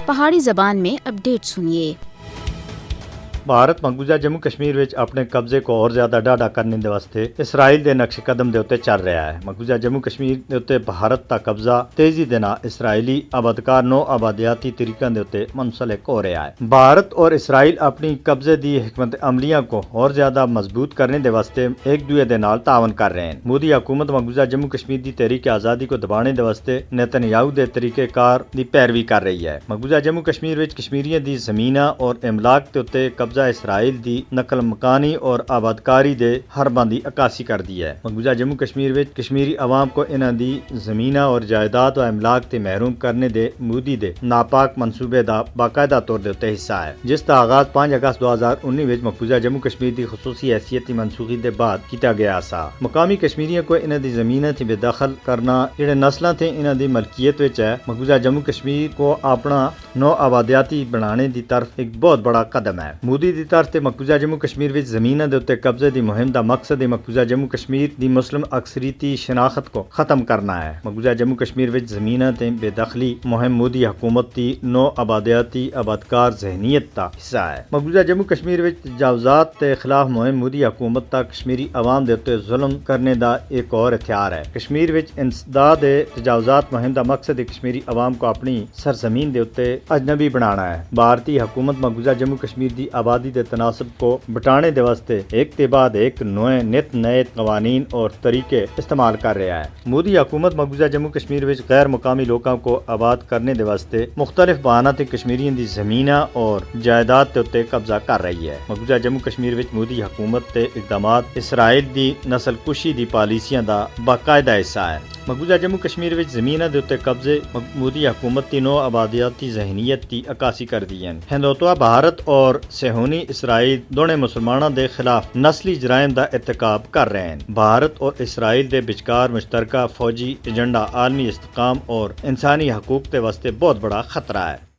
پہاڑی زبان میں اپڈیٹ سنیے۔ بھارت مقبوضہ جموں کشمیر وچ اپنے قبضے کو اور زیادہ ڈاڈا کرنے دے واسطے اسرائیل دے نقش قدم دے اتے چل رہا ہے۔ مقبوضہ جموں کشمیر دے اتے بھارت دا قبضہ تیزی دے نال اسرائیلی آبادکار نو آبادیاتی طریقوں دے اتے منسلک ہو رہا ہے۔ بھارت اور اسرائیل اپنی قبضے دی حکمت عملیاں کو اور زیادہ مضبوط کرنے دے واسطے ایک دوسرے دے نال تعاون کر رہے ہیں۔ مودی حکومت مقبوضہ جموں کشمیر دی تحریک آزادی کو دبانے دے واسطے نیتنیاہو دے طریقہ کار دی پیروی کر رہی ہے۔ مقبوضہ جموں کشمیر وچ کشمیریاں دی زمیناں اور املاک تے اتے قبضہ اسرائیل دی نقل مکانی اور آبادکاری دے حرباں دی عکاسی کر دی ہے۔ مقبوضہ جموں کشمیر وچ کشمیری عوام کو انہاں دی زمیناں اور جائیداد و املاک تے محروم کرنے دے مودی دے ناپاک منصوبے دا باقاعدہ طور دے اتے حصہ ہے، جس دا آغاز 5 اگست 2019 وچ مقبوضہ جموں کشمیر دی خصوصی حیثیت دی منسوخی دے بعد کیتا گیا سا۔ مقامی کشمیریوں کو انہاں دی زمیناں تے بے دخل کرنا جڑے نسلاں تے انہاں دی ملکیت وچ ہے، مقبوضہ جموں کشمیر کو اپنا نو آبادیاتی بنانے دی طرف ایک بہت بڑا قدم ہے۔ مودی دی طرف تے مقبوضہ جموں کشمیر وچ زمیناں دے اتے قبضے دی مہم دا مقصد مقبوضہ جموں کشمیر دی مسلم اکثریتی شناخت کو ختم کرنا ہے۔ مقبوضہ جموں کشمیر وچ زمیناں تے بے دخلی مہم مودی حکومت دی نو آبادیاتی آبادکار ذہنیت دا حصہ ہے۔ مقبوضہ جموں کشمیر وچ تجاوزات کے خلاف مہم مودی حکومت دا کشمیری عوام دے اتے ظلم کرنے دا ایک اور ہتھیار ہے۔ کشمیر وچ انسداد تجاوزات مہم دا مقصد کشمیری عوام کو اپنی سرزمین دے اتے اجنبی بنانا ہے۔ بھارتی حکومت مقبوضہ جموں کشمیر دی آبادی دے تناسب کو بٹانے دے واسطے ایک کے بعد ایک نئے قوانین اور طریقے استعمال کر رہا ہے۔ مودی حکومت مقبوضہ جموں کشمیر وچ غیر مقامی لوکاں کو آباد کرنے دے واسطے مختلف بہاناں تے کشمیریاں دی زمیناں اور جائیداد تے اتے قبضہ کر رہی ہے۔ مقبوضہ جموں کشمیر وچ مودی حکومت تے اقدامات اسرائیل دی نسل کشی دی پالیسیاں دا باقاعدہ حصہ ہے۔ مقبوضہ جموں کشمیر وچ زمیناں دے اتے قبضے مودی حکومت دی نو آبادیاتی ذہنیت دی عکاسی کر دی ہیں۔ ہندوتوا بھارت اور صہیونی اسرائیل دونوں مسلمانوں دے خلاف نسلی جرائم دا ارتکاب کر رہے ہیں۔ بھارت اور اسرائیل دے بچکار مشترکہ فوجی ایجنڈا عالمی استحکام اور انسانی حقوق دے واسطے بہت بڑا خطرہ ہے۔